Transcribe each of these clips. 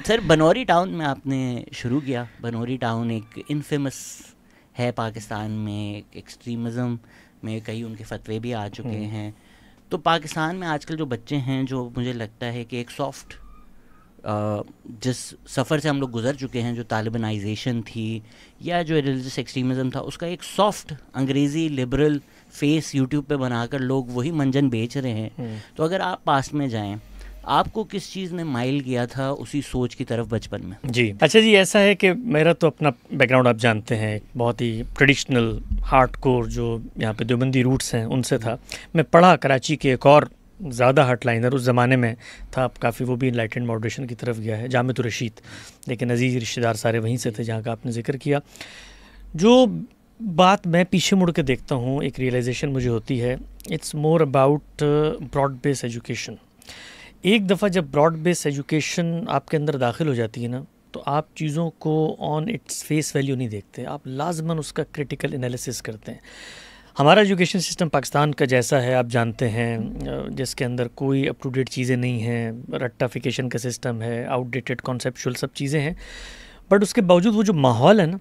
سر Banuri town میں آپ نے شروع کیا. بنوری ٹاؤن ایک انفیمس ہے پاکستان میں, ایکسٹریمزم میں کئی ان کے فتوے بھی آ چکے ہیں. تو پاکستان میں آج کل جو بچے ہیں, جو مجھے لگتا ہے کہ ایک سافٹ جس سفر سے ہم لوگ گزر چکے ہیں, جو طالبانائزیشن تھی یا جو ریلیجس ایکسٹریمزم تھا, اس کا ایک سافٹ انگریزی لبرل فیس یوٹیوب پہ بنا کر لوگ وہی منجن بیچ رہے ہیں. تو اگر آپ پاس میں جائیں, آپ کو کس چیز نے مائل کیا تھا اسی سوچ کی طرف بچپن میں؟ جی اچھا جی, ایسا ہے کہ میرا تو اپنا بیک گراؤنڈ آپ جانتے ہیں, بہت ہی ٹریڈیشنل ہارڈ کور جو یہاں پہ دیوبندی روٹس ہیں ان سے تھا. میں پڑھا کراچی کے ایک اور زیادہ ہارڈ لائنر اس زمانے میں تھا, کافی وہ بھی انلائٹنڈ ماڈریشن کی طرف گیا ہے, جامعۃ الرشید, لیکن عزیز رشتہ دار سارے وہیں سے تھے جہاں کا آپ نے ذکر کیا. جو بات میں پیچھے مڑ کے دیکھتا ہوں, ایک ریئلائزیشن مجھے ہوتی ہے, it's more about broad base education. ایک دفعہ جب براڈ بیس ایجوکیشن آپ کے اندر داخل ہو جاتی ہے نا, تو آپ چیزوں کو آن اٹس فیس ویلیو نہیں دیکھتے, آپ لازماً اس کا کریٹیکل انالیسس کرتے ہیں. ہمارا ایجوکیشن سسٹم پاکستان کا جیسا ہے آپ جانتے ہیں, جس کے اندر کوئی اپ ٹو ڈیٹ چیزیں نہیں ہیں, رٹافیکیشن کا سسٹم ہے, آؤٹ ڈیٹڈ کانسیپچول سب چیزیں ہیں. بٹ اس کے باوجود وہ جو ماحول ہے نا,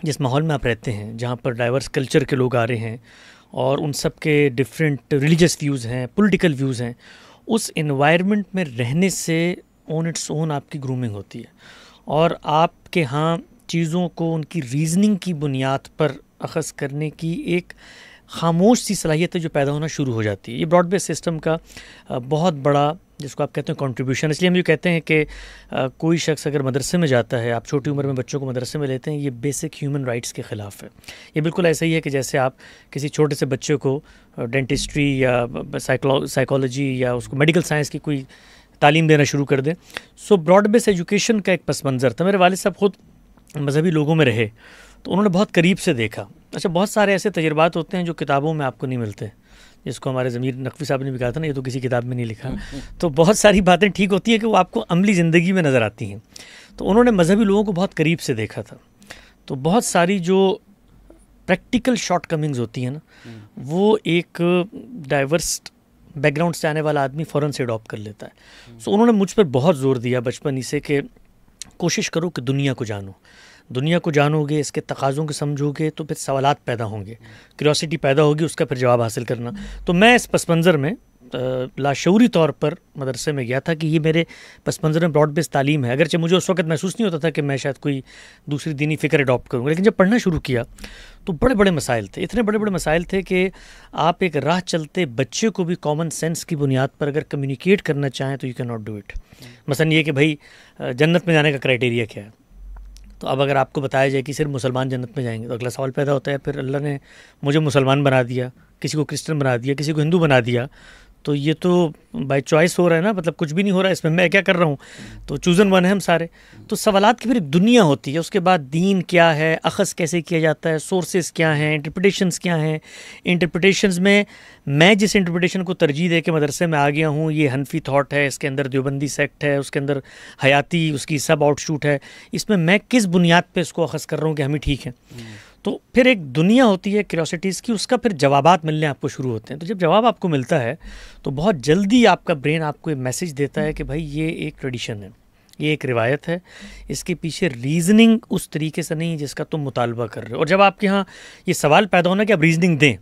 جس ماحول میں آپ رہتے ہیں, جہاں پر ڈائیورس کلچر کے لوگ آ رہے ہیں اور ان سب کے ڈفرینٹ ریلیجس ویوز ہیں, پولیٹیکل ویوز ہیں, اس انوائرمنٹ میں رہنے سے اون اٹس اون آپ کی گرومنگ ہوتی ہے, اور آپ کے ہاں چیزوں کو ان کی ریزننگ کی بنیاد پر اخذ کرنے کی ایک خاموش سی صلاحیت ہے جو پیدا ہونا شروع ہو جاتی ہے. یہ براڈ بیس سسٹم کا بہت بڑا, جس کو آپ کہتے ہیں کنٹریبیوشن. اس لیے ہم یہ کہتے ہیں کہ کوئی شخص اگر مدرسے میں جاتا ہے, آپ چھوٹی عمر میں بچوں کو مدرسے میں لیتے ہیں, یہ بیسک ہیومن رائٹس کے خلاف ہے. یہ بالکل ایسا ہی ہے کہ جیسے آپ کسی چھوٹے سے بچے کو ڈینٹسٹری یا سائیکالوجی یا اس کو میڈیکل سائنس کی کوئی تعلیم دینا شروع کر دیں. سو براڈ بیس ایجوکیشن کا ایک پس منظر تھا. میرے والد صاحب خود مذہبی لوگوں میں رہے, تو انہوں نے بہت قریب سے دیکھا. اچھا, بہت سارے ایسے تجربات ہوتے ہیں جو کتابوں میں آپ کو نہیں ملتے, جس کو ہمارے ضمیر نقوی صاحب نے بھی کہا تھا نا, یہ تو کسی کتاب میں نہیں لکھا. تو بہت ساری باتیں ٹھیک ہوتی ہیں کہ وہ آپ کو عملی زندگی میں نظر آتی ہیں. تو انہوں نے مذہبی لوگوں کو بہت قریب سے دیکھا تھا. تو بہت ساری جو پریکٹیکل شارٹ کمنگز ہوتی ہیں نا, وہ ایک ڈائیورس بیک گراؤنڈ سے آنے والا آدمی فوراً سے اڈاپٹ کر لیتا ہے. سو انہوں نے مجھ پر بہت زور دیا بچپن ہی سے کہ کوشش کرو کہ دنیا کو جانو. دنیا کو جانو گے, اس کے تقاضوں کو سمجھو گے, تو پھر سوالات پیدا ہوں گے, کیوریوسٹی پیدا ہوگی, اس کا پھر جواب حاصل کرنا. تو میں اس پس منظر میں لاشعوری طور پر مدرسے میں گیا تھا کہ یہ میرے پس منظر میں براڈ بیس تعلیم ہے. اگرچہ مجھے اس وقت محسوس نہیں ہوتا تھا کہ میں شاید کوئی دوسری دینی فکر اڈاپٹ کروں گا, لیکن جب پڑھنا شروع کیا تو بڑے بڑے مسائل تھے, اتنے بڑے بڑے مسائل تھے کہ آپ ایک راہ چلتے بچے کو بھی کامن سینس کی بنیاد پر اگر کمیونیکیٹ کرنا چاہیں تو you can not do it. مثلا یہ کہ بھائی جنت میں جانے کا کرائٹیریا کیا ہے. تو اب اگر آپ کو بتایا جائے کہ صرف مسلمان جنت میں جائیں گے, تو اگلا سوال پیدا ہوتا ہے, پھر اللہ نے مجھے مسلمان بنا دیا, کسی کو کرسچن بنا دیا, کسی کو ہندو بنا دیا, تو یہ تو بائی چوائس ہو رہا ہے نا, مطلب کچھ بھی نہیں ہو رہا ہے اس میں کیا کر رہا ہوں, تو چوزن ون ہے ہم سارے. تو سوالات کی پھر ایک دنیا ہوتی ہے. اس کے بعد دین کیا ہے, اخذ کیسے کیا جاتا ہے, سورسز کیا ہیں, انٹرپریٹیشنز کیا ہیں. انٹرپریٹیشنز میں جس انٹرپریٹیشن کو ترجیح دے کے مدرسے میں آ گیا ہوں, یہ حنفی تھاٹ ہے, اس کے اندر دیوبندی سیکٹ ہے, اس کے اندر حیاتی اس کی سب آؤٹ شوٹ ہے, اس میں کس بنیاد پہ اس کو اخذ کر رہا ہوں کہ ہم ہی ٹھیک ہیں. تو پھر ایک دنیا ہوتی ہے کیوریوسٹیز کی, اس کا پھر جوابات ملنے آپ کو شروع ہوتے ہیں. تو جب جواب آپ کو ملتا ہے تو بہت جلدی آپ کا برین آپ کو ایک میسج دیتا ہے کہ بھائی یہ ایک ٹریڈیشن ہے, یہ ایک روایت ہے, اس کے پیچھے ریزننگ اس طریقے سے نہیں جس کا تم مطالبہ کر رہے ہو. اور جب آپ کے یہاں یہ سوال پیدا ہونا کہ آپ ریزننگ دیں,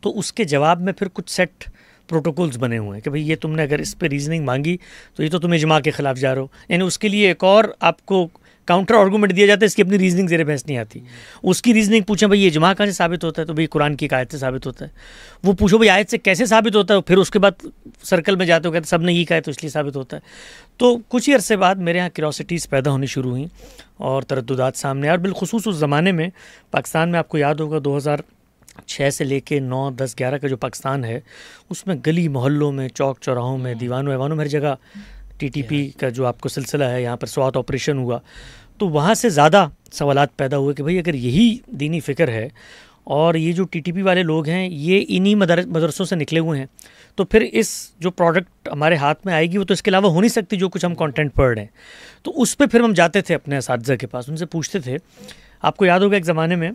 تو اس کے جواب میں پھر کچھ سیٹ پروٹوکولز بنے ہوئے ہیں کہ بھئی یہ تم نے اگر اس پہ ریزننگ مانگی تو یہ تو تم اجماع کے خلاف جا رہے ہو. یعنی اس کے لیے ایک اور آپ کو کاؤنٹر آرگومنٹ دیا جاتا ہے, اس کی اپنی ریزننگ زیر بحث نہیں آتی. اس کی ریزننگ پوچھیں بھئی یہ اجماع کہاں سے ثابت ہوتا ہے, تو بھئی قرآن کی ایک آیت سے ثابت ہوتا ہے. وہ پوچھو بھئی آیت سے کیسے ثابت ہوتا ہے, پھر اس کے بعد سرکل میں جاتے ہو کہتے سب نے یہ کہا ہے تو اس لیے ثابت ہوتا ہے. تو کچھ ہی عرصے بعد میرے یہاں کیوریوسٹیز پیدا ہونی شروع ہوئیں اور ترددات سامنے, اور بالخصوص اس زمانے میں پاکستان میں آپ کو یاد ہوگا 2006 سے لے کے 9, 10, 11 کا جو پاکستان ہے, اس میں گلی محلوں میں, چوک چوراہوں میں, دیوانوں ایوانوں میں, ہر جگہ ٹی ٹی پی کا جو آپ کو سلسلہ ہے, یہاں پر سوات آپریشن ہوا. تو وہاں سے زیادہ سوالات پیدا ہوئے کہ بھئی اگر یہی دینی فکر ہے اور یہ جو ٹی ٹی پی والے لوگ ہیں یہ انہی مدرسوں سے نکلے ہوئے ہیں, تو پھر اس جو پروڈکٹ ہمارے ہاتھ میں آئے گی وہ تو اس کے علاوہ ہو نہیں سکتی جو کچھ ہم کانٹینٹ پڑھ رہے ہیں. تو اس پہ پھر ہم جاتے تھے اپنے اساتذہ کے پاس, ان سے پوچھتے تھے. آپ کو یاد ہوگا ایک زمانے میں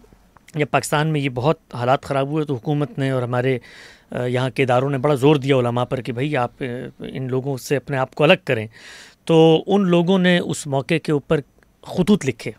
جب پاکستان میں یہ بہت حالات خراب ہوئے تو حکومت نے اور ہمارے یہاں کے اداروں نے بڑا زور دیا علماء پر کہ بھئی آپ ان لوگوں سے اپنے آپ کو الگ کریں. تو ان لوگوں نے اس موقع کے اوپر خطوط لکھے،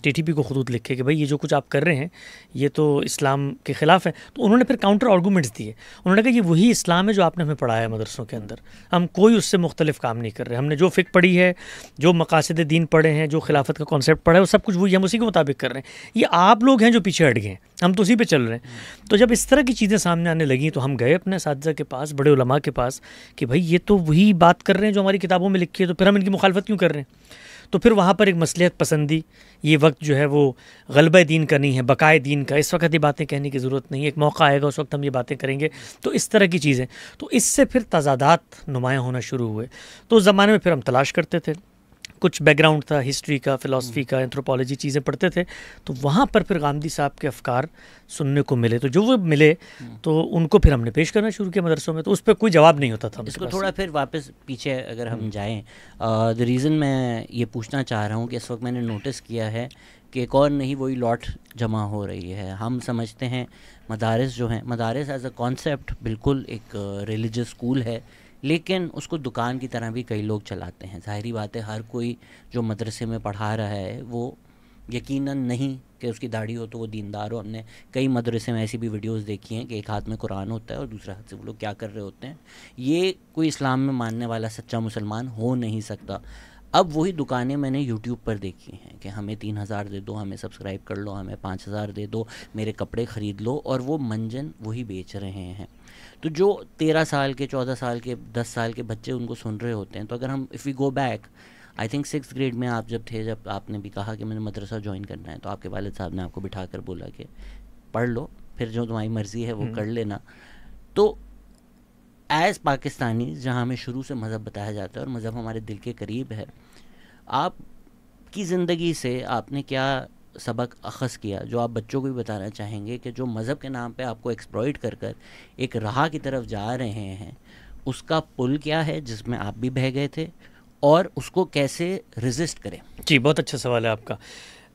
ٹی ٹی پی کو خطوط لکھے کہ بھائی یہ جو کچھ آپ کر رہے ہیں یہ تو اسلام کے خلاف ہے. تو انہوں نے پھر کاؤنٹر آرگومنٹس دیے. انہوں نے کہا یہ وہی اسلام ہے جو آپ نے ہمیں پڑھایا ہے مدرسوں کے اندر، ہم کوئی اس سے مختلف کام نہیں کر رہے. ہم نے جو فقہ پڑھی ہے، جو مقاصد دین پڑھے ہیں، جو خلافت کا کانسیپٹ پڑھا ہے، وہ سب کچھ وہی ہم اسی کے مطابق کر رہے ہیں. یہ آپ لوگ ہیں جو پیچھے ہٹ گئے ہیں، ہم تو اسی پہ چل رہے ہیں. تو جب اس طرح کی چیزیں سامنے آنے لگیں تو ہم گئے اپنے اساتذہ کے پاس، بڑے علماء کے پاس، کہ بھائی یہ تو وہی بات کر رہے ہیں جو ہماری کتابوں میں لکھی ہے، تو پھر ہم ان کی مخالفت کیوں کر رہے ہیں؟ تو پھر وہاں پر ایک مصلحت پسندی، یہ وقت جو ہے وہ غلبہ دین کا نہیں ہے، بقائے دین کا، اس وقت یہ باتیں کہنے کی ضرورت نہیں ہے، ایک موقع آئے گا اس وقت ہم یہ باتیں کریں گے. تو اس طرح کی چیزیں، تو اس سے پھر تضادات نمایاں ہونا شروع ہوئے. تو اس زمانے میں پھر ہم تلاش کرتے تھے، کچھ بیک گراؤنڈ تھا ہسٹری کا، فلاسفی کا، اینتھروپالوجی چیزیں پڑھتے تھے. تو وہاں پر پھر غامدی صاحب کے افکار سننے کو ملے. تو جو وہ ملے تو ان کو پھر ہم نے پیش کرنا شروع کیا مدرسوں میں. تو اس پہ کوئی جواب نہیں ہوتا تھا. اس کو تھوڑا پھر واپس پیچھے اگر ہم جائیں، دی ریزن میں یہ پوچھنا چاہ رہا ہوں کہ اس وقت میں نے نوٹس کیا ہے کہ ایک اور نہیں وہی لاٹ جمع ہو رہی ہے. ہم سمجھتے ہیں مدارس جو ہیں، مدارس ایز اے کانسیپٹ بالکل ایک ریلیجس اسکول ہے، لیکن اس کو دکان کی طرح بھی کئی لوگ چلاتے ہیں. ظاہری بات ہے ہر کوئی جو مدرسے میں پڑھا رہا ہے وہ یقیناً نہیں کہ اس کی داڑھی ہو تو وہ دیندار ہو. ہم نے کئی مدرسے میں ایسی بھی ویڈیوز دیکھی ہیں کہ ایک ہاتھ میں قرآن ہوتا ہے اور دوسرے ہاتھ سے وہ لوگ کیا کر رہے ہوتے ہیں. یہ کوئی اسلام میں ماننے والا سچا مسلمان ہو نہیں سکتا. اب وہی دکانیں میں نے یوٹیوب پر دیکھی ہیں کہ ہمیں 3000 دے دو، ہمیں سبسکرائب کر لو، ہمیں 5000 دے دو، میرے کپڑے خرید لو، اور وہ منجن وہی بیچ رہے ہیں. تو جو 13 سال کے، 14 سال کے، 10 سال کے بچے ان کو سن رہے ہوتے ہیں. تو اگر ہم if we go back, I think 6th grade میں آپ جب تھے، جب آپ نے بھی کہا کہ میں نے مدرسہ جوائن کرنا ہے، تو آپ کے والد صاحب نے آپ کو بٹھا کر بولا کہ پڑھ لو، پھر جو تمہاری مرضی ہے وہ کر لینا. تو ایز پاکستانی جہاں ہمیں شروع سے مذہب بتایا جاتا ہے اور مذہب ہمارے دل کے قریب ہے، آپ کی زندگی سے آپ نے کیا سبق اخذ کیا جو آپ بچوں کو بھی بتانا چاہیں گے کہ جو مذہب کے نام پہ آپ کو ایکسپلائٹ کر کر ایک راہ کی طرف جا رہے ہیں، اس کا پل کیا ہے جس میں آپ بھی بہہ گئے تھے، اور اس کو کیسے ریزسٹ کریں؟ جی بہت اچھا سوال ہے آپ کا.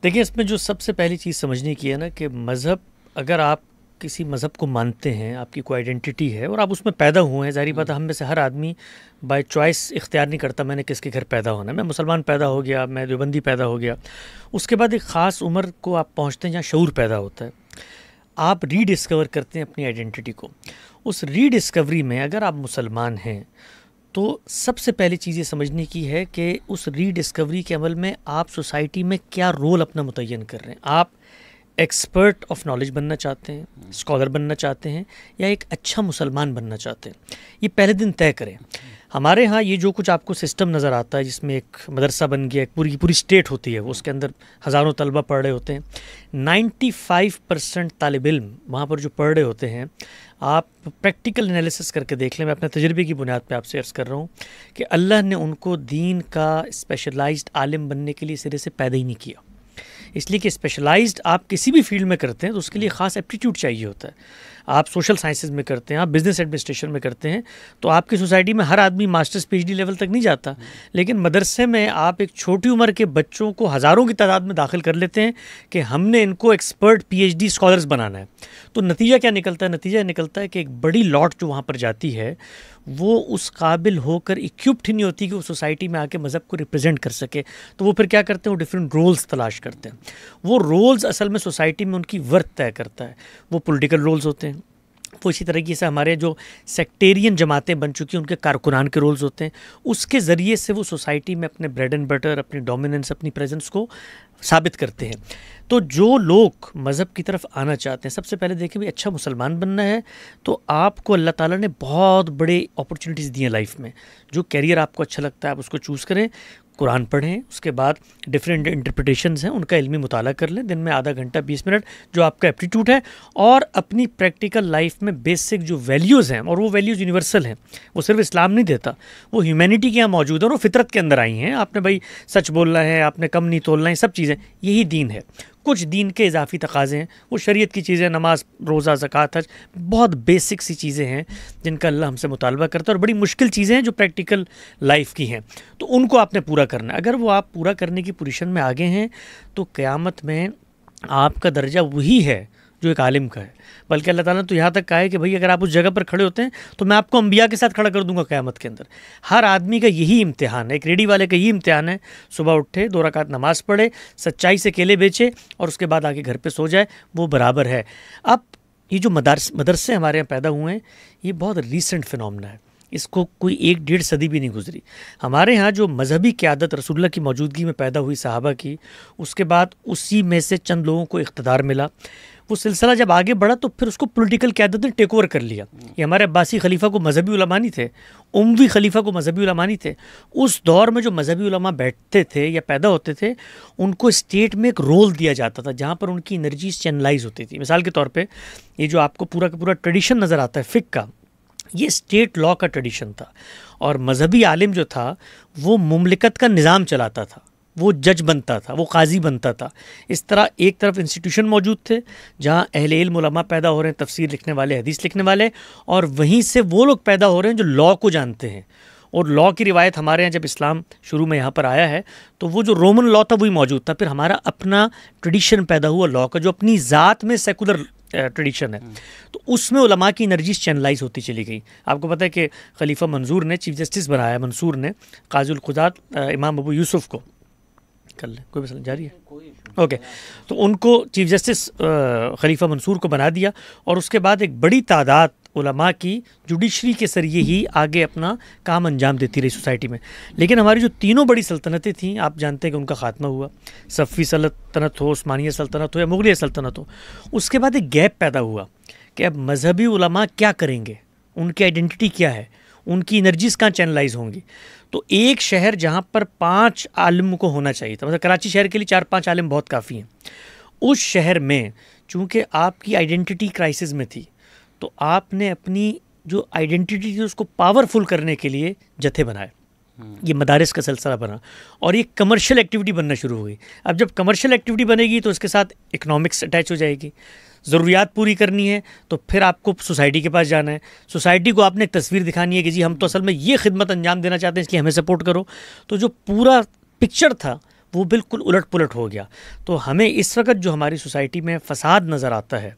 دیکھیے اس میں جو سب سے پہلی چیز سمجھنے کی ہے نا کہ مذہب، اگر آپ کسی مذہب کو مانتے ہیں، آپ کی کوئی آئیڈینٹی ہے اور آپ اس میں پیدا ہوئے ہیں، ظاہری بات ہے ہم میں سے ہر آدمی بائی چوائس اختیار نہیں کرتا میں نے کس کے گھر پیدا ہونا ہے. میں مسلمان پیدا ہو گیا، میں دیوبندی پیدا ہو گیا. اس کے بعد ایک خاص عمر کو آپ پہنچتے ہیں جہاں شعور پیدا ہوتا ہے، آپ ری ڈسکور کرتے ہیں اپنی آئیڈینٹی کو. اس ری ڈسکوری میں اگر آپ مسلمان ہیں تو سب سے پہلی چیز یہ سمجھنے کی ہے کہ اس ری ڈسکوری کے عمل میں آپ سوسائٹی میں کیا رول اپنا متعین کر رہے ہیں. آپ ایکسپرٹ آف نالج بننا چاہتے ہیں، اسکالر بننا چاہتے ہیں، یا ایک اچھا مسلمان بننا چاہتے ہیں. یہ پہلے دن طے کریں. ہمارے ہاں یہ جو کچھ آپ کو سسٹم نظر آتا ہے جس میں ایک مدرسہ بن گیا، ایک پوری اسٹیٹ ہوتی ہے، وہ اس کے اندر ہزاروں طلبہ پڑھ رہے ہوتے ہیں. 95% طالب علم وہاں پر جو پڑھ رہے ہوتے ہیں، آپ پریکٹیکل انالیسس کر کے دیکھ لیں. میں اپنے تجربے کی بنیاد پہ آپ سے عرض کر رہا ہوں کہ اللہ نے ان کو دین کا اسپیشلائزڈ عالم بننے کے لیے سرے سے پیدا ہی نہیں کیا. اس لیے کہ اسپیشلائزڈ آپ کسی بھی فیلڈ میں کرتے ہیں تو اس کے لیے خاص ایپٹیٹیوڈ چاہیے ہوتا ہے. آپ سوشل سائنسز میں کرتے ہیں، آپ بزنس ایڈمنسٹریشن میں کرتے ہیں، تو آپ کی سوسائٹی میں ہر آدمی masters P H D level تک نہیں جاتا. لیکن مدرسے میں آپ ایک چھوٹی عمر کے بچوں کو ہزاروں کی تعداد میں داخل کر لیتے ہیں کہ ہم نے ان کو expert P H D scholars بنانا ہے. تو نتیجہ کیا نکلتا ہے؟ نتیجہ نکلتا ہے کہ ایک بڑی لاٹ جو وہاں پر جاتی ہے وہ اس قابل ہو کر اکوپڈ ہی نہیں ہوتی کہ وہ سوسائٹی میں آ کے مذہب کو ریپرزینٹ کر سکے. تو وہ پھر کیا کرتے ہیں؟ وہ ڈفرینٹ رولز تلاش کرتے ہیں. وہ رولز اصل میں سوسائٹی میں ان کی ورتھ طے کرتا ہے. وہ پولیٹیکل رولز ہوتے ہیں، وہ اسی طریقے سے ہمارے جو سیکٹیرین جماعتیں بن چکی ہیں ان کے کارکنان کے رولز ہوتے ہیں. اس کے ذریعے سے وہ سوسائٹی میں اپنے بریڈ اینڈ بٹر، اپنی ڈومیننس، اپنی پریزنس کو ثابت کرتے ہیں. تو جو لوگ مذہب کی طرف آنا چاہتے ہیں، سب سے پہلے دیکھیں بھی اچھا مسلمان بننا ہے تو آپ کو اللہ تعالیٰ نے بہت بڑے اپرچونیٹیز دی ہیں لائف میں. جو کیریئر آپ کو اچھا لگتا ہے آپ اس کو چوز کریں، قرآن پڑھیں، اس کے بعد ڈفرینٹ انٹرپریٹیشنز ہیں ان کا علمی مطالعہ کر لیں، دن میں آدھا گھنٹہ 20 منٹ جو آپ کا ایپٹیٹیوڈ ہے، اور اپنی پریکٹیکل لائف میں بیسک جو ویلیوز ہیں، اور وہ ویلیوز یونیورسل ہیں، وہ صرف اسلام نہیں دیتا، وہ ہیومینٹی کے یہاں موجود ہیں اور وہ فطرت کے اندر آئی ہیں. آپ نے بھائی سچ بولنا ہے، آپ نے کم نہیں تولنا ہے، سب چیزیں یہی دین ہے. کچھ دین کے اضافی تقاضے ہیں، وہ شریعت کی چیزیں، نماز، روزہ، زکوٰۃ، حج، بہت بیسک سی چیزیں ہیں جن کا اللہ ہم سے مطالبہ کرتا ہے، اور بڑی مشکل چیزیں ہیں جو پریکٹیکل لائف کی ہیں. تو ان کو آپ نے پورا کرنا ہے. اگر وہ آپ پورا کرنے کی پوزیشن میں آگے ہیں تو قیامت میں آپ کا درجہ وہی ہے جو ایک عالم کا ہے، بلکہ اللہ تعالیٰ نے تو یہاں تک کہا ہے کہ بھائی اگر آپ اس جگہ پر کھڑے ہوتے ہیں تو میں آپ کو انبیاء کے ساتھ کھڑا کر دوں گا قیامت کے اندر. ہر آدمی کا یہی امتحان ہے، ایک ریڈی والے کا یہی امتحان ہے، صبح اٹھے 2 رکعت نماز پڑھے، سچائی سے کیلے بیچے اور اس کے بعد آ کے گھر پہ سو جائے، وہ برابر ہے. اب یہ جو مدرسے ہمارے یہاں پیدا ہوئے ہیں یہ بہت ریسنٹ فنومنا ہے، اس کو کوئی 1-1.5 صدی بھی نہیں گزری. ہمارے ہاں جو مذہبی قیادت رسول اللہ کی موجودگی میں پیدا ہوئی صحابہ کی، اس کے بعد اسی میں سے چند لوگوں کو اقتدار ملا، وہ سلسلہ جب آگے بڑھا تو پھر اس کو پولیٹیکل قیادت نے ٹیک اوور کر لیا. یہ ہمارے عباسی خلیفہ کو مذہبی علماء نہیں تھے، اموی خلیفہ کو مذہبی علماء نہیں تھے. اس دور میں جو مذہبی علماء بیٹھتے تھے یا پیدا ہوتے تھے ان کو اسٹیٹ میں ایک رول دیا جاتا تھا جہاں پر ان کی انرجیز چینلائز ہوتی تھی. مثال کے طور پہ یہ جو آپ کو پورا کا پورا ٹریڈیشن نظر آتا ہے فقہ کا، یہ اسٹیٹ لا کا ٹریڈیشن تھا، اور مذہبی عالم جو تھا وہ مملکت کا نظام چلاتا تھا، وہ جج بنتا تھا، وہ قاضی بنتا تھا. اس طرح ایک طرف انسٹیٹیوشن موجود تھے جہاں اہل علم علماء پیدا ہو رہے ہیں، تفسیر لکھنے والے، حدیث لکھنے والے، اور وہیں سے وہ لوگ پیدا ہو رہے ہیں جو لا کو جانتے ہیں. اور لا کی روایت ہمارے یہاں جب اسلام شروع میں یہاں پر آیا ہے تو وہ جو رومن لا تھا وہی موجود تھا. پھر ہمارا اپنا ٹریڈیشن پیدا ہوا لا کا جو اپنی ذات میں سیکولر ٹریڈیشن ہے، تو اس میں علماء کی انرجیز چینلائز ہوتی چلی گئی. آپ کو پتہ ہے کہ خلیفہ منظور نے چیف جسٹس بنایا، منصور نے قاضی القضات امام ابو یوسف کو، کر لیں کوئی مسئلہ جاری ہے اوکے، تو ان کو چیف جسٹس خلیفہ منصور کو بنا دیا، اور اس کے بعد ایک بڑی تعداد علماء کی جوڈیشری کے ذریعے ہی آگے اپنا کام انجام دیتی رہی سوسائٹی میں. لیکن ہماری جو تینوں بڑی سلطنتیں تھیں آپ جانتے ہیں کہ ان کا خاتمہ ہوا، صفوی سلطنت ہو، عثمانیہ سلطنت ہو یا مغلیہ سلطنت ہو. اس کے بعد ایک گیپ پیدا ہوا کہ اب مذہبی علماء کیا کریں گے، ان کی آئیڈینٹی کیا ہے، ان کی انرجیز کہاں چینلائز ہوں گی. تو ایک شہر جہاں پر 5 عالم کو ہونا چاہیے تھا، مثلا کراچی شہر کے لیے 4-5 عالم بہت کافی ہیں، اس شہر میں چونکہ آپ کی آئیڈینٹی کرائسس میں تھی تو آپ نے اپنی جو آئیڈینٹی تھی اس کو پاورفل کرنے کے لیے جتھے بنائے. یہ مدارس کا سلسلہ بنا اور یہ کمرشل ایکٹیویٹی بننا شروع ہوئی. اب جب کمرشل ایکٹیویٹی بنے گی تو اس کے ساتھ اکنامکس اٹیچ ہو جائے گی، ضروریات پوری کرنی ہے تو پھر آپ کو سوسائٹی کے پاس جانا ہے، سوسائٹی کو آپ نے ایک تصویر دکھانی ہے کہ جی ہم تو اصل میں یہ خدمت انجام دینا چاہتے ہیں اس لیے ہمیں سپورٹ کرو. تو جو پورا پکچر تھا وہ بالکل الٹ پلٹ ہو گیا. تو ہمیں اس وقت جو ہماری سوسائٹی میں فساد نظر آتا ہے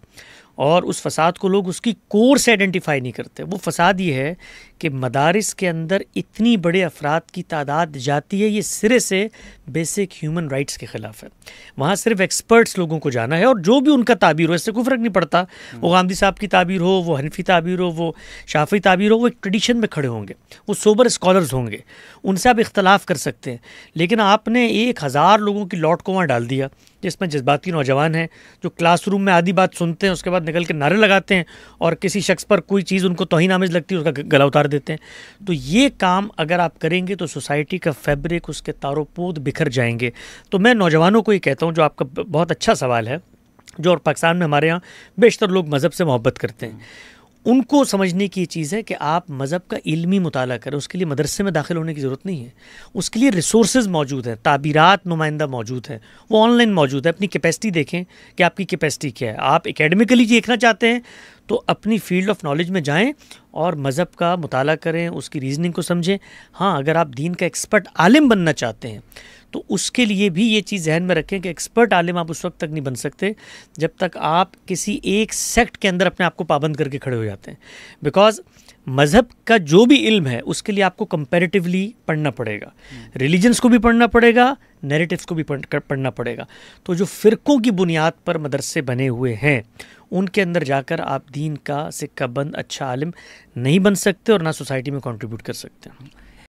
اور اس فساد کو لوگ اس کی کور سے آئیڈینٹیفائی نہیں کرتے، وہ فساد یہ ہے کہ مدارس کے اندر اتنی بڑے افراد کی تعداد جاتی ہے، یہ سرے سے بیسک ہیومن رائٹس کے خلاف ہے. وہاں صرف ایکسپرٹس لوگوں کو جانا ہے اور جو بھی ان کا تعبیر ہو، اس سے کوئی فرق نہیں پڑتا، وہ غامدی صاحب کی تعبیر ہو، وہ حنفی تعبیر ہو، وہ شافعی تعبیر ہو، وہ ایک ٹریڈیشن میں کھڑے ہوں گے، وہ سوبر اسکالرز ہوں گے، ان سے آپ اختلاف کر سکتے ہیں. لیکن آپ نے 1000 لوگوں کی لاٹ کو وہاں ڈال دیا جس میں جذباتی نوجوان ہیں جو کلاس روم میں آدھی بات سنتے ہیں اس کے بعد نکل کے نعرے لگاتے ہیں اور کسی شخص پر کوئی چیز ان کو توہین آمیز لگتی ہے اس کا گلا اتار دیتے ہیں. تو یہ کام اگر آپ کریں گے تو سوسائٹی کا فیبرک، اس کے تار و پود بکھر جائیں گے. تو میں نوجوانوں کو یہ کہتا ہوں، جو آپ کا بہت اچھا سوال ہے، جو اور پاکستان میں ہمارے ہاں بیشتر لوگ مذہب سے محبت کرتے ہیں، ان کو سمجھنے کی یہ چیز ہے کہ آپ مذہب کا علمی مطالعہ کریں. اس کے لیے مدرسے میں داخل ہونے کی ضرورت نہیں ہے، اس کے لیے ریسورسز موجود ہیں، تعبیرات نمائندہ موجود ہیں، وہ آن لائن موجود ہے. اپنی کیپیسٹی دیکھیں کہ آپ کی کیپیسٹی کیا ہے. آپ اکیڈمیکلی دیکھنا چاہتے ہیں تو اپنی فیلڈ آف نالج میں جائیں اور مذہب کا مطالعہ کریں، اس کی ریزننگ کو سمجھیں. ہاں اگر آپ دین کا ایکسپرٹ عالم بننا چاہتے ہیں تو اس کے لیے بھی یہ چیز ذہن میں رکھیں کہ ایکسپرٹ عالم آپ اس وقت تک نہیں بن سکتے جب تک آپ کسی ایک سیکٹ کے اندر اپنے آپ کو پابند کر کے کھڑے ہو جاتے ہیں. بیکاز مذہب کا جو بھی علم ہے اس کے لیے آپ کو کمپیریٹیولی پڑھنا پڑے گا، ریلیجنس کو بھی پڑھنا پڑے گا، نیریٹیوس کو بھی پڑھنا پڑے گا. تو جو فرقوں کی بنیاد پر مدرسے بنے ہوئے ہیں ان کے اندر جا کر آپ دین کا سکہ بند اچھا عالم نہیں بن سکتے اور نہ سوسائٹی میں کنٹریبیوٹ کر سکتے ہیں.